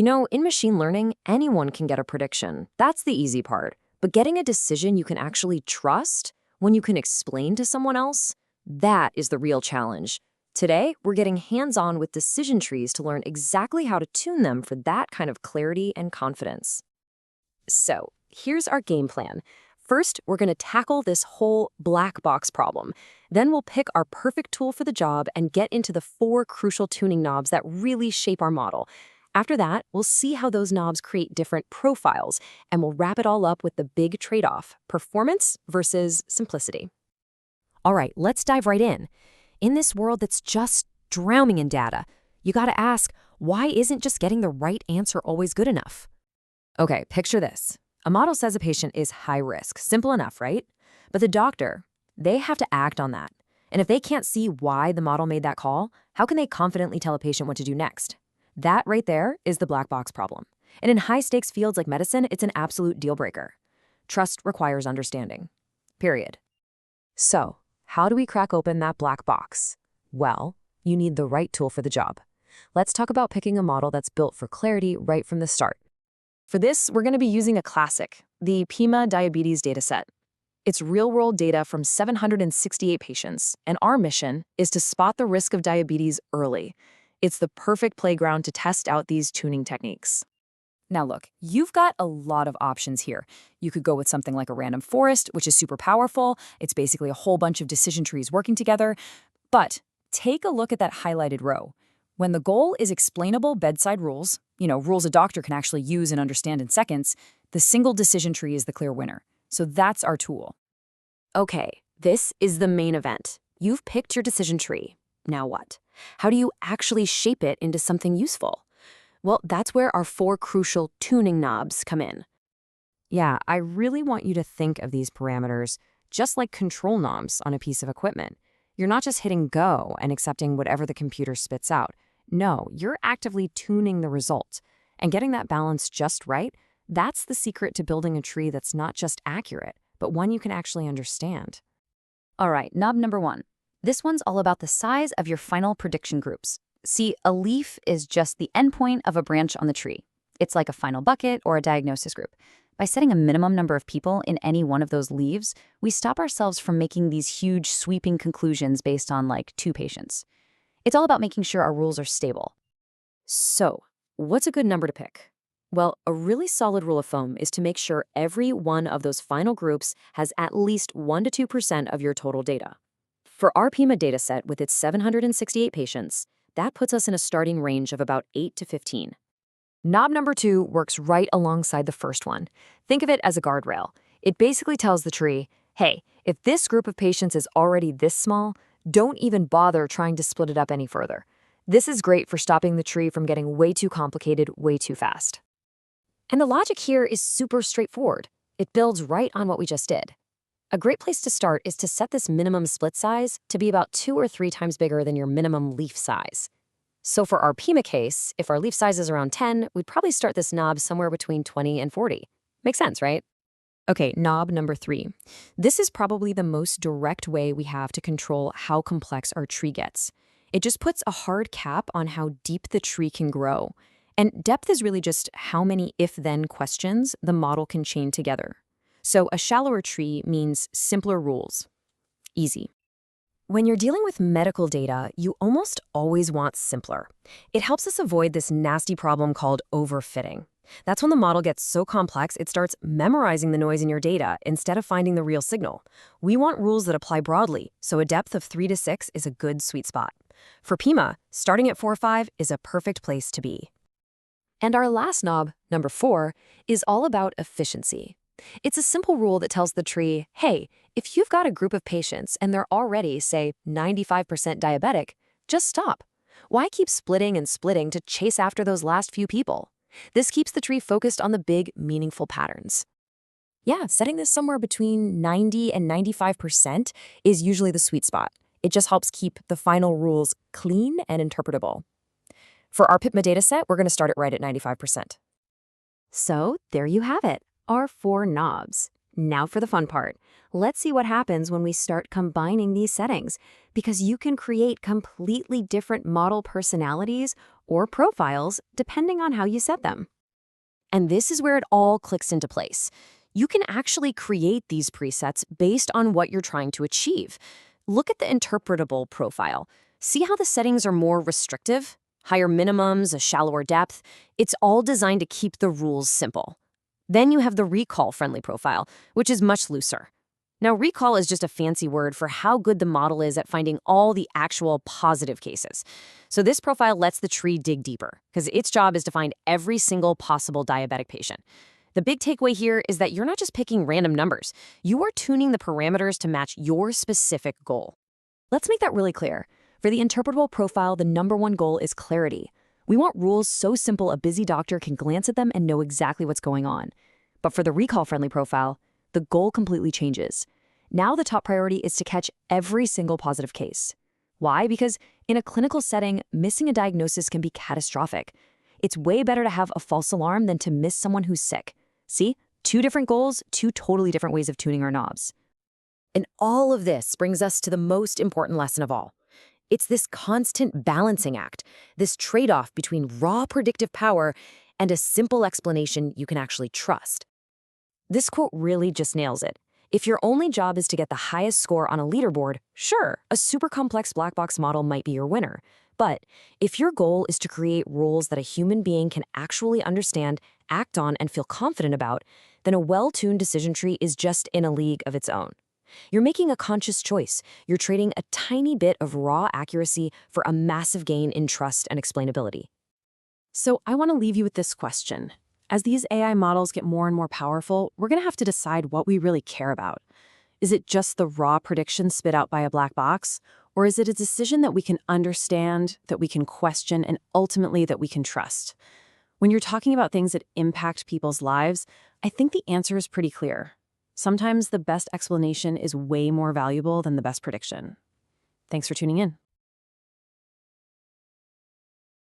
In machine learning, anyone can get a prediction. That's the easy part. But getting a decision you can actually trust, when you can explain to someone else, that is the real challenge. Today, we're getting hands-on with decision trees to learn exactly how to tune them for that kind of clarity and confidence. So, here's our game plan. First, we're going to tackle this whole black box problem. Then we'll pick our perfect tool for the job and get into the 4 crucial tuning knobs that really shape our model. After that, we'll see how those knobs create different profiles, and we'll wrap it all up with the big trade-off: performance versus simplicity. All right, let's dive right in. In this world that's just drowning in data, you gotta ask, why isn't just getting the right answer always good enough? Okay, picture this. A model says a patient is high risk. Simple enough, right? But the doctor, they have to act on that. And if they can't see why the model made that call, how can they confidently tell a patient what to do next? That right there is the black box problem. And in high-stakes fields like medicine, it's an absolute deal breaker. Trust requires understanding. Period. So, how do we crack open that black box? Well, you need the right tool for the job. Let's talk about picking a model that's built for clarity right from the start. For this, we're going to be using a classic, the PIMA diabetes dataset. It's real-world data from 768 patients, and our mission is to spot the risk of diabetes early. It's the perfect playground to test out these tuning techniques. Now look, you've got a lot of options here. You could go with something like a random forest, which is super powerful. It's basically a whole bunch of decision trees working together. But take a look at that highlighted row. When the goal is explainable bedside rules, rules a doctor can actually use and understand in seconds, the single decision tree is the clear winner. So that's our tool. Okay, this is the main event. You've picked your decision tree. Now what? How do you actually shape it into something useful? Well, that's where our 4 crucial tuning knobs come in. Yeah, I really want you to think of these parameters just like control knobs on a piece of equipment. You're not just hitting go and accepting whatever the computer spits out. No, you're actively tuning the result. And getting that balance just right, that's the secret to building a tree that's not just accurate, but one you can actually understand. All right, knob number 1. This one's all about the size of your final prediction groups. See, a leaf is just the endpoint of a branch on the tree. It's like a final bucket or a diagnosis group. By setting a minimum number of people in any one of those leaves, we stop ourselves from making these huge sweeping conclusions based on like 2 patients. It's all about making sure our rules are stable. So, what's a good number to pick? Well, a really solid rule of thumb is to make sure every one of those final groups has at least 1 to 2% of your total data. For our PIMA dataset with its 768 patients, that puts us in a starting range of about 8 to 15. Knob number 2 works right alongside the first one. Think of it as a guardrail. It basically tells the tree, hey, if this group of patients is already this small, don't even bother trying to split it up any further. This is great for stopping the tree from getting way too complicated way too fast. And the logic here is super straightforward. It builds right on what we just did. A great place to start is to set this minimum split size to be about 2 or 3 times bigger than your minimum leaf size. So for our PIMA case, if our leaf size is around 10, we'd probably start this knob somewhere between 20 and 40. Makes sense, right? Okay, knob number 3. This is probably the most direct way we have to control how complex our tree gets. It just puts a hard cap on how deep the tree can grow. And depth is really just how many if-then questions the model can chain together. So a shallower tree means simpler rules. Easy. When you're dealing with medical data, you almost always want simpler. It helps us avoid this nasty problem called overfitting. That's when the model gets so complex it starts memorizing the noise in your data instead of finding the real signal. We want rules that apply broadly, so a depth of 3 to 6 is a good sweet spot. For PIMA, starting at 4 or 5 is a perfect place to be. And our last knob, number 4, is all about efficiency. It's a simple rule that tells the tree, hey, if you've got a group of patients and they're already, say, 95% diabetic, just stop. Why keep splitting and splitting to chase after those last few people? This keeps the tree focused on the big, meaningful patterns. Yeah, setting this somewhere between 90 and 95% is usually the sweet spot. It just helps keep the final rules clean and interpretable. For our PIMA dataset, we're going to start it right at 95%. So there you have it, our 4 knobs. Now for the fun part. Let's see what happens when we start combining these settings, because you can create completely different model personalities or profiles, depending on how you set them. And this is where it all clicks into place. You can actually create these presets based on what you're trying to achieve. Look at the interpretable profile. See how the settings are more restrictive? Higher minimums, a shallower depth. It's all designed to keep the rules simple. Then you have the recall-friendly profile, which is much looser. Now, recall is just a fancy word for how good the model is at finding all the actual positive cases. So this profile lets the tree dig deeper, because its job is to find every single possible diabetic patient. The big takeaway here is that you're not just picking random numbers. You are tuning the parameters to match your specific goal. Let's make that really clear. For the interpretable profile, the #1 goal is clarity. We want rules so simple a busy doctor can glance at them and know exactly what's going on. But for the recall-friendly profile, the goal completely changes. Now the top priority is to catch every single positive case. Why? Because in a clinical setting, missing a diagnosis can be catastrophic. It's way better to have a false alarm than to miss someone who's sick. See? 2 different goals, 2 totally different ways of tuning our knobs. And all of this brings us to the most important lesson of all. It's this constant balancing act, this trade-off between raw predictive power and a simple explanation you can actually trust. This quote really just nails it. If your only job is to get the highest score on a leaderboard, sure, a super complex black box model might be your winner. But if your goal is to create rules that a human being can actually understand, act on, and feel confident about, then a well-tuned decision tree is just in a league of its own. You're making a conscious choice. You're trading a tiny bit of raw accuracy for a massive gain in trust and explainability. So I want to leave you with this question. As these AI models get more and more powerful, we're going to have to decide what we really care about. Is it just the raw prediction spit out by a black box? Or is it a decision that we can understand, that we can question, and ultimately that we can trust? When you're talking about things that impact people's lives, I think the answer is pretty clear. Sometimes the best explanation is way more valuable than the best prediction. Thanks for tuning in.